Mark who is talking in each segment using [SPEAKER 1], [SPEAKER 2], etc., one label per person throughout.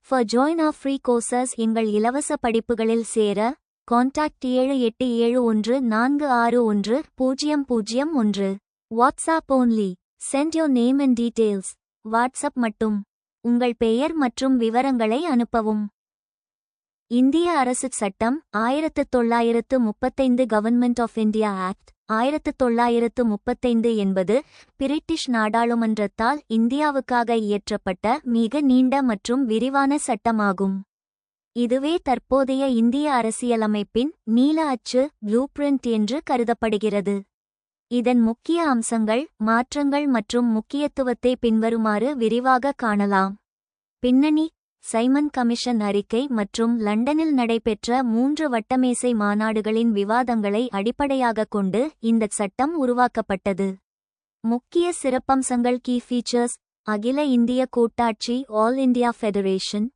[SPEAKER 1] For join our free courses எங்கள் இலவச படிப்புகளில் சேர contact 7871461001. WhatsApp only. Send your name and details. WhatsApp மட்டும். உங்கள் பெயர் மற்றும் விவரங்களை அனுப்பவும். இந்திய அரசு சட்டம் 1935 கவர்ன்மெண்ட் ஆஃப் இந்தியா ஆக்ட் 1935 என்பது பிரிட்டிஷ் நாடாளுமன்றத்தால் இந்தியாவுக்காக இயற்றப்பட்ட மிக நீண்ட மற்றும் விரிவான சட்டமாகும். இதுவே தற்போதைய இந்திய அரசியலமைப்பின் நீல அச்சு ப்ளூ பிரிண்ட் என்று கருதப்படுகிறது. இதன் முக்கிய அம்சங்கள், மாற்றங்கள் மற்றும் முக்கியத்துவத்தை பின்வருமாறு விரிவாக காணலாம். பின்னணி: சைமன் கமிஷன் அறிக்கை மற்றும் லண்டனில் நடைபெற்ற 3 வட்டமேசை மாநாடுகளின் விவாதங்களை அடிப்படையாகக் கொண்டு இந்த சட்டம் உருவாக்கப்பட்டது. முக்கிய சிறப்பம்சங்கள்: கீ ஃபீச்சர்ஸ்: அகில இந்திய கூட்டாட்சி ஆல் இந்தியா ஃபெடரேஷன்,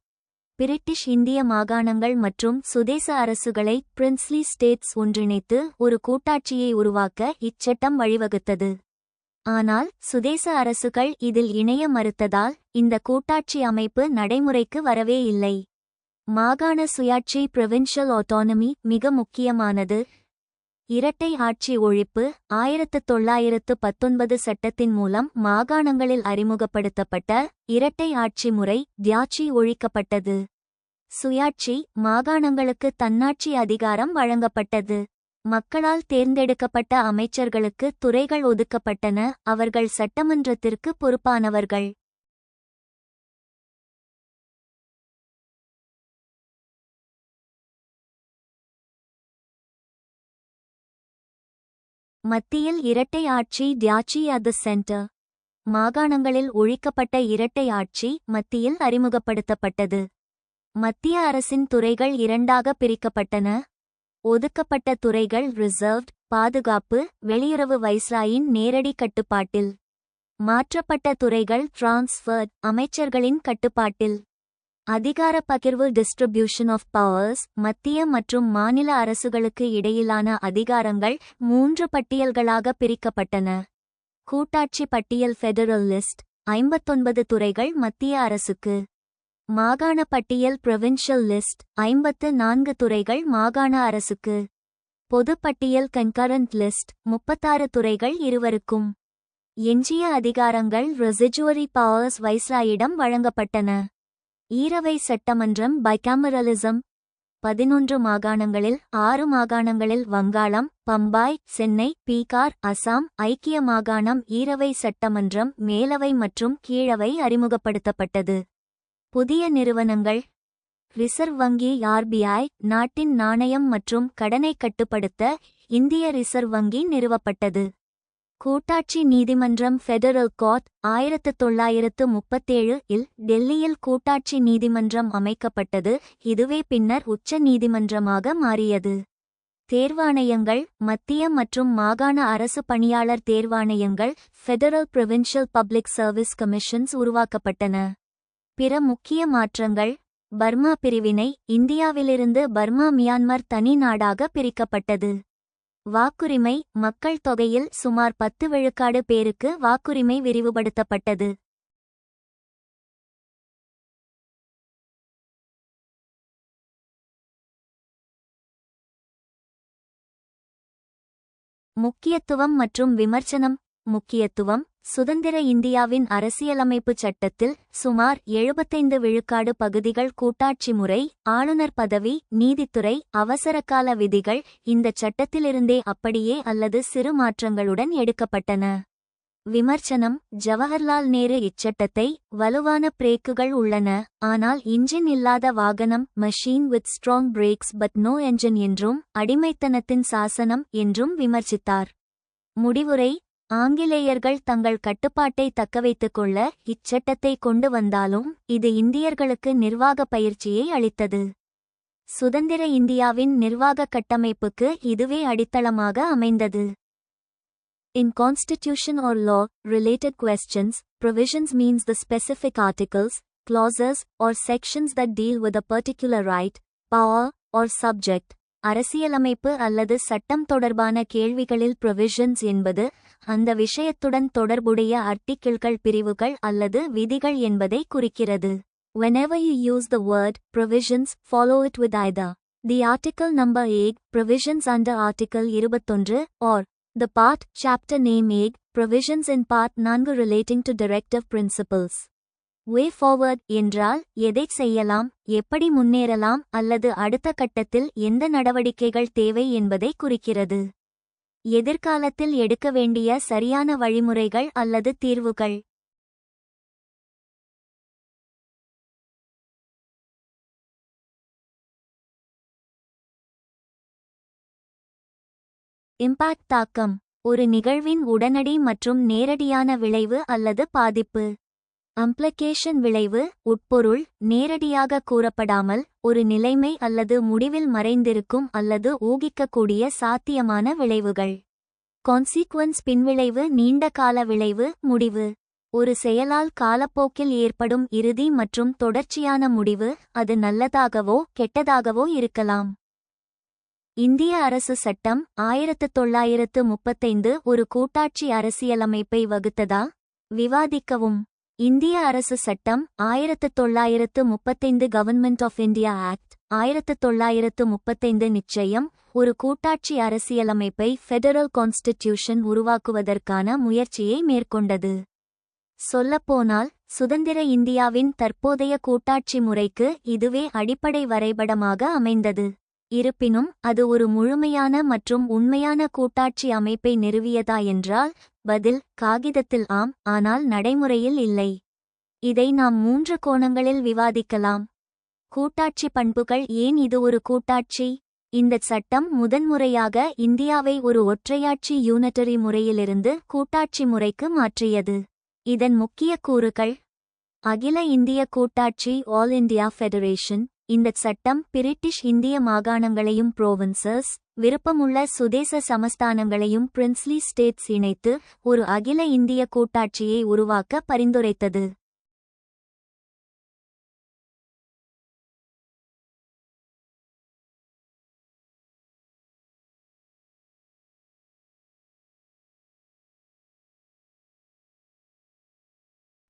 [SPEAKER 1] பிரிட்டிஷ் இந்திய மாகாணங்கள் மற்றும் சுதேச அரசுகளை பிரின்ஸ்லி ஸ்டேட்ஸ் ஒன்றிணைத்து ஒரு கூட்டாட்சியை உருவாக்க இச்சட்டம் வழிவகுத்தது. ஆனால் சுதேச அரசுகள் இதில் இணைய மறுத்ததால் இந்த கூட்டாட்சி அமைப்பு நடைமுறைக்கு வரவே இல்லை. மாகாண சுயாட்சி ப்ரொவின்ஷியல் ஆட்டோனமி மிக முக்கியமானது. இரட்டை ஆட்சி ஒழிப்பு 1919 சட்டத்தின் மூலம் மாகாணங்களில் அறிமுகப்படுத்தப்பட்ட இரட்டை ஆட்சி முறை தியாட்சி ஒழிக்கப்பட்டது. சுயாட்சி: மாகாணங்களுக்கு தன்னாட்சி அதிகாரம் வழங்கப்பட்டது. மக்களால் தேர்ந்தெடுக்கப்பட்ட அமைச்சர்களுக்கு துறைகள் ஒதுக்கப்பட்டன, அவர்கள் சட்டமன்றத்திற்கு பொறுப்பானவர்கள். மத்தியில் இரட்டை ஆட்சி தியாட்சி அட் தி சென்டர். மாகாணங்களில் ஒழிக்கப்பட்ட இரட்டை ஆட்சி மத்தியில் அறிமுகப்படுத்தப்பட்டது. மத்திய அரசின் துறைகள் இரண்டாக பிரிக்கப்பட்டன. ஒதுக்கப்பட்ட துறைகள் ரிசர்வ்ட், பாதுகாப்பு, வெளியுறவு வைஸ்ராயின் நேரடி கட்டுப்பாட்டில். மாற்றப்பட்ட துறைகள் டிரான்ஸ்ஃபர்ட், அமைச்சர்களின் கட்டுப்பாட்டில். அதிகார பகிர்வு டிஸ்ட்ரிபியூஷன் ஆஃப் பவர்ஸ்: மத்திய மற்றும் மாநில அரசுகளுக்கு இடையிலான அதிகாரங்கள் 3 பட்டியல்களாக பிரிக்கப்பட்டன. கூட்டாட்சி பட்டியல் ஃபெடரல் லிஸ்ட்: 59 துறைகள் மத்திய அரசுக்கு. மாகாண பட்டியல் ப்ரொவின்ஷியல் லிஸ்ட்: 54 துறைகள் மாகாண அரசுக்கு. பொது பட்டியல் கன்கரண்ட் லிஸ்ட்: 36 துறைகள் இருவருக்கும். எஞ்சிய அதிகாரங்கள் ரெசிஜுவரி பவர்ஸ் வைஸ்ராயிடம் வழங்கப்பட்டன. ஈரவை சட்டமன்றம் பைகாமரலிசம்: 11 மாகாணங்களில் 6 மாகாணங்களில் வங்காளம், பம்பாய், சென்னை, பீகார், அசாம், ஐக்கிய மாகாணம் ஈரவை சட்டமன்றம் மேலவை மற்றும் கீழவை அறிமுகப்படுத்தப்பட்டது. புதிய நிறுவனங்கள்: ரிசர்வ் வங்கி ஆர்பிஐ, நாட்டின் நாணயம் மற்றும் கடனை கட்டுப்படுத்த இந்திய ரிசர்வ் வங்கி நிறுவப்பட்டது. கூட்டாட்சி நீதிமன்றம் ஃபெடரல் கோர்ட் 1937 இல் டெல்லியில் கூட்டாட்சி நீதிமன்றம் அமைக்கப்பட்டது, இதுவே பின்னர் உச்ச நீதிமன்றமாக மாறியது. தேர்வாணையங்கள்: மத்திய மற்றும் மாகாண அரசு பணியாளர் தேர்வாணையங்கள் federal provincial public service commissions உருவாக்கப்பட்டன. பிற முக்கிய மாற்றங்கள்: பர்மா பிரிவினை: இந்தியாவிலிருந்து பர்மா மியான்மர் தனி நாடாக பிரிக்கப்பட்டது. வாக்குரிமை: மக்கள் தொகையில் சுமார் 10 விழுக்காடு பேருக்கு வாக்குரிமை விரிவுபடுத்தப்பட்டது. முக்கியத்துவம் மற்றும் விமர்சனம். முக்கியத்துவம்: சுதந்திர இந்தியாவின் அரசியலமைப்பு சட்டத்தில் சுமார் 75 விழுக்காடு பகுதிகள் கூட்டாட்சி முறை, ஆளுநர் பதவி, நீதித்துறை, அவசரகால விதிகள் இந்த சட்டத்திலிருந்தே அப்படியே அல்லது சிறு மாற்றங்களுடன் எடுக்கப்பட்டன. விமர்சனம்: ஜவஹர்லால் நேரு இச்சட்டத்தை வலுவான பிரேக்குகள் உள்ளன, ஆனால் இன்ஜின் இல்லாத வாகனம் machine with strong brakes but no engine என்றும் அடிமைத்தனத்தின் சாசனம் என்றும் விமர்சித்தார். முடிவுரை: ஆங்கிலேயர்கள் தங்கள் கட்டுப்பாட்டை தக்கவைத்துக் கொள்ள இச்சட்டத்தை கொண்டு வந்தாலும் இது இந்தியர்களுக்கு நிர்வாக பயிற்சியை அளித்தது. சுதந்திர இந்தியாவின் நிர்வாக கட்டமைப்புக்கு இதுவே அடித்தளமாக அமைந்தது. In constitution or law, related questions, provisions means the specific articles, clauses, or sections that deal with a particular right, power, or subject. அரசியலமைப்பு அல்லது சட்டம் தொடர்பான கேள்விகளில் provisions என்பது அந்த விஷயத்துடன் தொடர்புடைய ஆர்டிக்கிள்கள் பிரிவுகள் அல்லது விதிகள் என்பதை குறிக்கிறது. Whenever you use the word provisions, follow it with either the article number 8, provisions under article 21, or the part, chapter name 8, provisions in part 4 relating to directive principles. Way forward என்றால் எதைச் செய்யலாம், எப்படி முன்னேறலாம் அல்லது அடுத்த கட்டத்தில் எந்த நடவடிக்கைகள் தேவை என்பதை குறிக்கிறது. எதிர்காலத்தில் எடுக்க வேண்டிய சரியான வழிமுறைகள் அல்லது தீர்வுகள். இம்பாக்ட் தாக்கம், ஒரு நிகழ்வின் உடனடி மற்றும் நேரடியான விளைவு அல்லது பாதிப்பு. அம்ப்ளிகேஷன் விளைவு, உட்பொருள், நேரடியாக கூறப்படாமல் ஒரு நிலைமை அல்லது முடிவில் மறைந்திருக்கும் அல்லது ஊகிக்கக்கூடிய சாத்தியமான விளைவுகள். கான்சீக்வன்ஸ், பின்விளைவு, நீண்ட கால விளைவு, முடிவு. ஒரு செயலால் காலப்போக்கில் ஏற்படும் இறுதி மற்றும் தொடர்ச்சியான முடிவு, அது நல்லதாகவோ கெட்டதாகவோ இருக்கலாம். இந்திய அரசு சட்டம் 1935 ஒரு கூட்டாட்சி அரசியலமைப்பை வகுத்ததா? விவாதிக்கவும். இந்திய அரசு சட்டம் 1935 கவர்ன்மெண்ட் ஆஃப் இந்தியா ஆக்ட் 1935 நிச்சயம் ஒரு கூட்டாட்சி அரசியலமைப்பை ஃபெடரல் கான்ஸ்டிடியூஷன் உருவாக்குவதற்கான முயற்சியை மேற்கொண்டது. சொல்லப்போனால் சுதந்திர இந்தியாவின் தற்போதைய கூட்டாட்சி முறைக்கு இதுவே அடிப்படை வரைபடமாக அமைந்தது. இருப்பினும் அது ஒரு முழுமையான மற்றும் உண்மையான கூட்டாட்சி அமைப்பை நிறுவியதா என்றால் பதில் காகிதத்தில் ஆம், ஆனால் நடைமுறையில் இல்லை. இதை நாம் 3 கோணங்களில் விவாதிக்கலாம். கூட்டாட்சி பண்புகள். ஏன் இது ஒரு கூட்டாட்சி? இந்த சட்டம் முதன்முறையாக இந்தியாவை ஒரு ஒற்றையாட்சி யூனிட்டரி முறையிலிருந்து கூட்டாட்சி முறைக்கு மாற்றியது. இதன் முக்கிய கூறுகள். அகில இந்திய கூட்டாட்சி, ஆல் இந்தியா ஃபெடரேஷன். இந்த சட்டம் பிரிட்டிஷ் இந்திய மாகாணங்களையும் புரோவின்சஸ், விருப்பமுள்ள சுதேச சமஸ்தானங்களையும் பிரின்ஸ்லி ஸ்டேட்ஸ் இணைத்து ஒரு அகில இந்திய கூட்டாட்சியை உருவாக்க பரிந்துரைத்தது.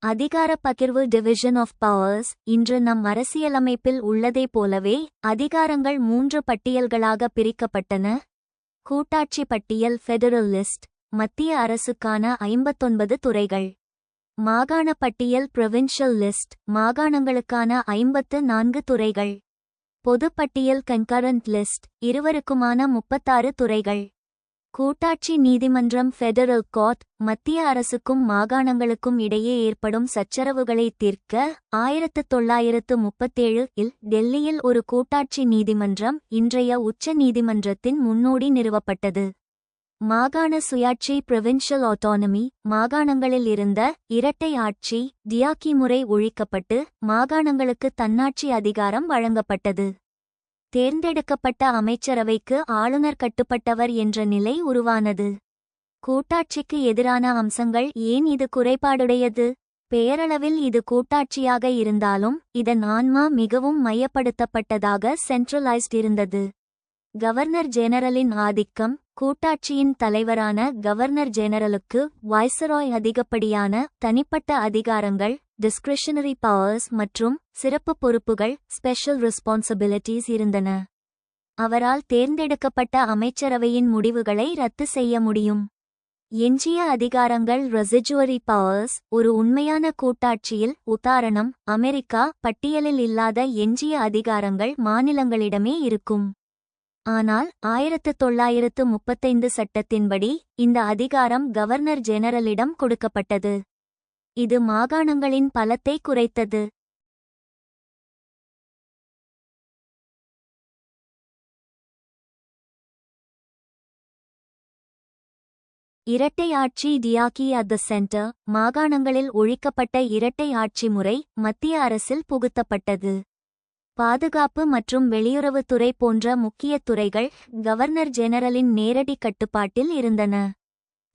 [SPEAKER 1] அதிகார பகிர்வு, டிவிஷன் ஆஃப் பவர்ஸ். இன்று நம் அரசியலமைப்பில் உள்ளதை போலவே அதிகாரங்கள் 3 பட்டியல்களாக பிரிக்கப்பட்டன. கூட்டாட்சி பட்டியல், ஃபெடரல் லிஸ்ட், மத்திய அரசுக்கான 59 துறைகள். மாகாண பட்டியல், ப்ரொவின்ஷியல் லிஸ்ட், மாகாணங்களுக்கான 54 துறைகள். பொது பட்டியல், கன்கரண்ட் லிஸ்ட், இருவருக்குமான 36 துறைகள். கூட்டாட்சி நீதிமன்றம், ஃபெடரல் கோர்ட், மத்திய அரசுக்கும் மாகாணங்களுக்கும் இடையே ஏற்படும் சச்சரவுகளை தீர்க்க 1937 இல் டெல்லியில் ஒரு கூட்டாட்சி நீதிமன்றம், இன்றைய உச்ச நீதிமன்றத்தின் முன்னோடி நிறுவப்பட்டது. மாகாண சுயாட்சி, ப்ரொவின்ஷியல் ஆட்டோனமி. மாகாணங்களில் இருந்த இரட்டை ஆட்சி டியாக்கி முறை ஒழிக்கப்பட்டு மாகாணங்களுக்கு தன்னாட்சி அதிகாரம் வழங்கப்பட்டது. தேர்ந்தெடுக்கப்பட்ட அமைச்சரவைக்கு ஆளுநர் கட்டுப்பட்டவர் என்ற நிலை உருவானது. கூட்டாட்சிக்கு எதிரான அம்சங்கள். ஏன் இது குறைபாடுடையது? பெயரளவில் இது கூட்டாட்சியாக இருந்தாலும் இதன் ஆன்மா மிகவும் மையப்படுத்தப்பட்டதாக சென்ட்ரலைஸ்ட் இருந்தது. கவர்னர் ஜெனரலின் ஆதிக்கம். கூட்டாட்சியின் தலைவரான கவர்னர் ஜெனரலுக்கு வைஸ்ராய் அதிகப்படியான தனிப்பட்ட அதிகாரங்கள், டிஸ்கிரிஷனரி பவர்ஸ் மற்றும் சிறப்பு பொறுப்புகள், ஸ்பெஷல் ரெஸ்பான்சிபிலிட்டிஸ் இருந்தன. அவரால் தேர்ந்தெடுக்கப்பட்ட அமைச்சரவையின் முடிவுகளை ரத்து செய்ய முடியும். எஞ்சிய அதிகாரங்கள், ரெசிஜுவரி பவர்ஸ். ஒரு உண்மையான கூட்டாட்சியில், உதாரணம் அமெரிக்கா, பட்டியலில் இல்லாத எஞ்சிய அதிகாரங்கள் மாநிலங்களிடமே இருக்கும். ஆனால் 1935 சட்டத்தின்படி இந்த அதிகாரம் கவர்னர் ஜெனரலிடம் கொடுக்கப்பட்டது. இது மாகாணங்களின் பலத்தை குறைத்தது. இரட்டை ஆட்சி, டியாக்கி அட் த சென்டர். மாகாணங்களில் ஒழிக்கப்பட்ட இரட்டை ஆட்சி முறை மத்திய அரசில் புகுத்தப்பட்டது. பாதுகாப்பு மற்றும் வெளியுறவுத்துறை போன்ற முக்கிய துறைகள் கவர்னர் ஜெனரலின் நேரடி கட்டுப்பாட்டில் இருந்தன.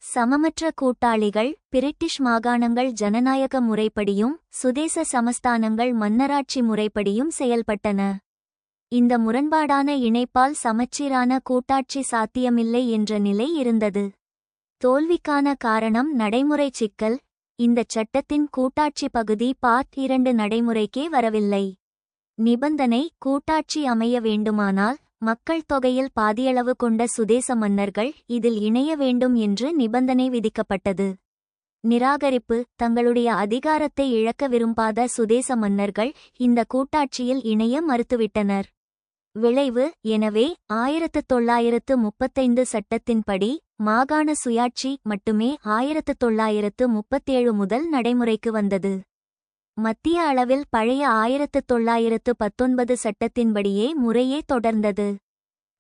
[SPEAKER 1] சமமற்ற கூட்டாளிகள். பிரிட்டிஷ் மாகாணங்கள் ஜனநாயக முறைப்படியும் சுதேச சமஸ்தானங்கள் மன்னராட்சி முறைப்படியும் செயல்பட்டன. இந்த முரண்பாடான இணைப்பால் சமச்சீரான கூட்டாட்சி சாத்தியமில்லை என்ற நிலை இருந்தது. தோல்விக்கான காரணம் நடைமுறை சிக்கல். இந்தச் சட்டத்தின் கூட்டாட்சி பகுதி பார்ட் 2 நடைமுறைக்கே வரவில்லை. நிபந்தனை: கூட்டாட்சி அமைய வேண்டுமானால் மக்கள் தொகையில் பாதியளவு கொண்ட சுதேச மன்னர்கள் இதில் இணைய வேண்டும் என்று நிபந்தனை விதிக்கப்பட்டது. நிராகரிப்பு: தங்களுடைய அதிகாரத்தை இழக்க விரும்பாத சுதேச மன்னர்கள் இந்த கூட்டாட்சியில் இணைய மறுத்துவிட்டனர். விளைவு: எனவே 1935 சட்டத்தின்படி மாகாண சுயாட்சி மட்டுமே 1937 முதல் நடைமுறைக்கு வந்தது. மத்திய அளவில் பழைய 1919 சட்டத்தின்படியே முறையே தொடர்ந்தது.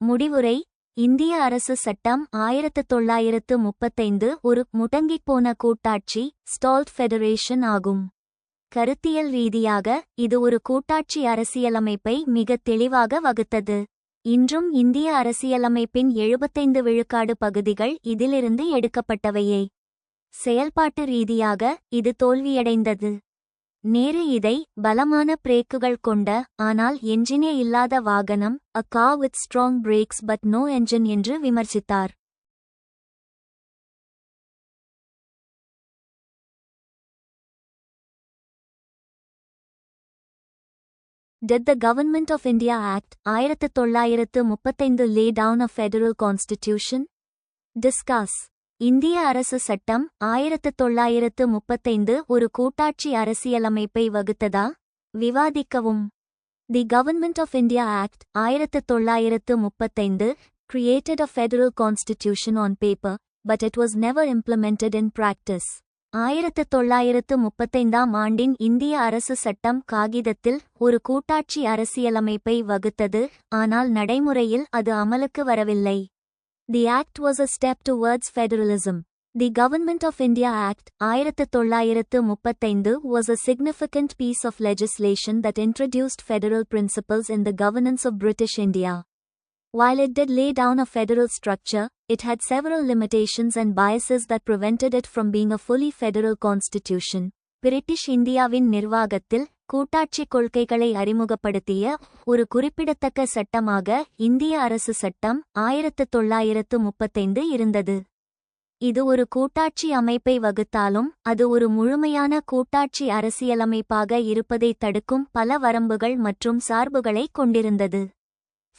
[SPEAKER 1] முடிவுரை: இந்திய அரசு சட்டம் 1935 ஒரு முடங்கிப்போன கூட்டாட்சி ஸ்டால்ட் ஃபெடரேஷன் ஆகும். கருத்தியல் ரீதியாக இது ஒரு கூட்டாட்சி அரசியலமைப்பை மிக தெளிவாக வகுத்தது. இன்றும் இந்திய அரசியலமைப்பின் 75 விழுக்காடு பகுதிகள் இதிலிருந்து எடுக்கப்பட்டவையே. செயல்பாட்டு ரீதியாக இது தோல்வியடைந்தது. நேரு இதை பலமான பிரேக்குகள் கொண்ட ஆனால் என்ஜினே இல்லாத வாகனம், a car with strong brakes but no engine என்று விமர்சித்தார். Did the Government of India Act 1935 lay down a federal constitution? Discuss. இந்திய அரசு சட்டம் 1935 ஒரு கூட்டாட்சி அரசியலமைப்பை வகுத்ததா? விவாதிக்கவும். The government of India act 1935 created a federal constitution on paper, but it was never implemented in practice. 1935 ஆண்டின் இந்திய அரசு சட்டம் காகிதத்தில் ஒரு கூட்டாட்சி அரசியலமைப்பை வகுத்தது, ஆனால் நடைமுறையில் அது அமலுக்கு வரவில்லை. The act was a step towards federalism. The Government of India Act 1935 was a significant piece of legislation that introduced federal principles in the governance of British India. While it did lay down a federal structure, it had several limitations and biases that prevented it from being a fully federal constitution. British இந்தியாவின் நிர்வாகத்தில் கூட்டாட்சி கொள்கைகளை அறிமுகப்படுத்திய ஒரு குறிப்பிடத்தக்க சட்டமாக இந்திய அரசு சட்டம் 1935 இருந்தது. இது ஒரு கூட்டாட்சி அமைப்பை வகுத்தாலும் அது ஒரு முழுமையான கூட்டாட்சி அரசியலமைப்பாக இருப்பதை தடுக்கும் பல வரம்புகள் மற்றும் சார்புகளை கொண்டிருந்தது.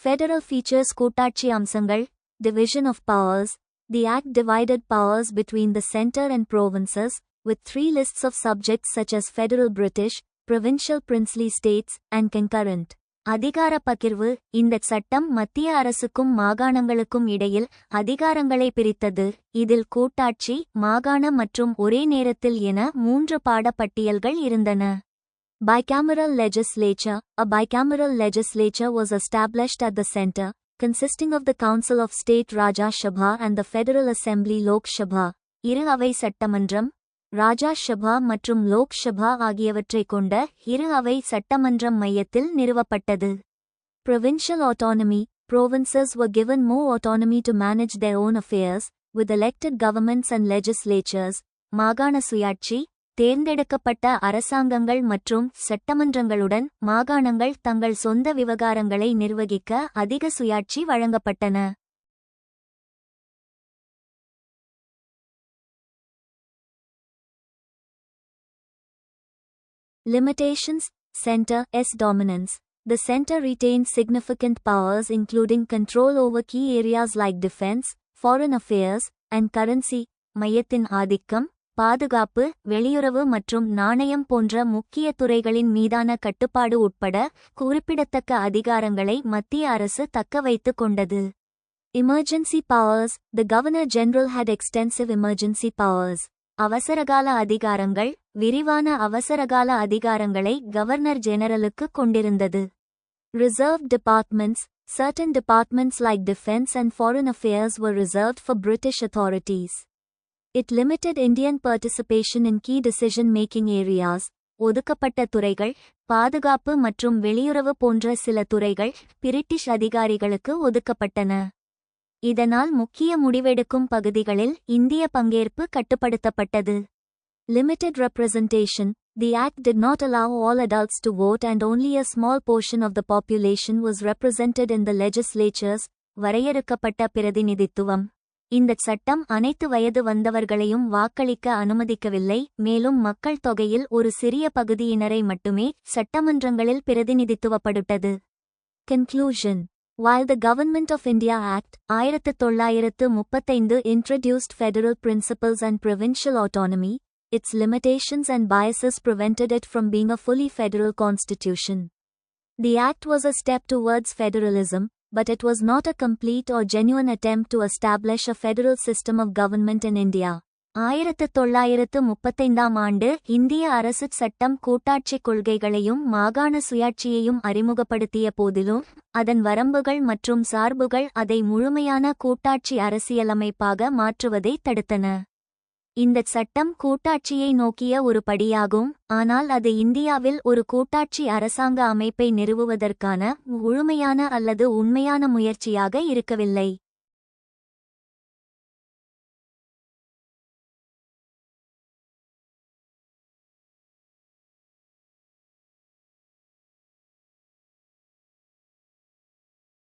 [SPEAKER 1] Federal features கூட்டாட்சி அம்சங்கள். Division of powers. The Act divided powers between the centre and provinces, with 3 lists of subjects such as Federal British, Provincial Princely States, and Concurrent. அதிகார பகிர்வு. இந்த சட்டம் மத்திய அரசுக்கும் மாகாணங்களுக்கும் இடையில் அதிகாரங்களை பிரித்தது. இதில் கூட்டாட்சி, மாகாண மற்றும் ஒரே நேரத்தில் என 3 பாடப்பட்டியல்கள் இருந்தன. Bicameral legislature. A bicameral legislature was established at the centre, consisting of the Council of State Rajya Sabha and the Federal Assembly Lok Sabha. இரு அவை சட்டமன்றம், ராஜா சபா மற்றும் லோக் சபா ஆகியவற்றைக் கொண்ட இரு அவை சட்டமன்றம் மையத்தில் நிறுவப்பட்டது. Provincial autonomy. Provinces were given more autonomy to manage their own affairs, with elected governments and legislatures. மாகாண சுயாட்சி. தேர்ந்தெடுக்கப்பட்ட அரசாங்கங்கள் மற்றும் சட்டமன்றங்களுடன் மாகாணங்கள் தங்கள் சொந்த விவகாரங்களை நிர்வகிக்க அதிக சுயாட்சி வழங்கப்பட்டன. Limitations. Centre's dominance. The centre retained significant powers including control over key areas like defence, foreign affairs, and currency. மையத்தின் ஆதிக்கம், பாதுகாப்பு, வெளியுறவு மற்றும் நாணயம் போன்ற முக்கிய துறைகளின் மீதான கட்டுப்பாடு உட்பட குறிப்பிடத்தக்க அதிகாரங்களை மத்திய அரசு தக்க வைத்துக் கொண்டது. Emergency powers. The Governor General had extensive emergency powers. அவசரகால அதிகாரங்கள். விரிவான அவசரகால அதிகாரங்களை கவர்னர் ஜெனரலுக்கு கொண்டிருந்தது. Reserved departments. Certain departments like defence and foreign affairs were reserved for British authorities. It limited Indian participation in key decision-making areas. ஒதுக்கப்பட்ட துறைகள், பாதுகாப்பு மற்றும் வெளியுறவு போன்ற சில துறைகள் பிரிட்டிஷ் அதிகாரிகளுக்கு ஒதுக்கப்பட்டன. இதனால் முக்கிய முடிவெடுக்கும் பகுதிகளில் இந்திய பங்கேற்பு கட்டுப்படுத்தப்பட்டது. Limited representation. The Act did not allow all adults to vote and only a small portion of the population was represented in the legislatures. வரையறுக்கப்பட்ட பிரதிநிதித்துவம். இந்தச் சட்டம் அனைத்து வயது வந்தவர்களையும் வாக்களிக்க அனுமதிக்கவில்லை, மேலும் மக்கள் தொகையில் ஒரு சிறிய பகுதியினரை மட்டுமே சட்டமன்றங்களில் பிரதிநிதித்துவப்படுத்தது. Conclusion. While the Government of India Act, 1935 introduced federal principles and provincial autonomy, its limitations and biases prevented it from being a fully federal constitution. The act was a step towards federalism, but it was not a complete or genuine attempt to establish a federal system of government in India. 1935 ஆண்டு இந்திய அரசுச் சட்டம் கூட்டாட்சிக் கொள்கைகளையும் மாகாண சுயாட்சியையும் அறிமுகப்படுத்திய போதிலும், அதன் வரம்புகள் மற்றும் சார்புகள் அதை முழுமையான கூட்டாட்சி அரசியலமைப்பாக மாற்றுவதை தடுத்தன. இந்தச் சட்டம் கூட்டாட்சியை நோக்கிய ஒரு படியாகும், ஆனால் அது இந்தியாவில் ஒரு கூட்டாட்சி அரசாங்க அமைப்பை நிறுவுவதற்கான முழுமையான அல்லது உண்மையான முயற்சியாக இருக்கவில்லை.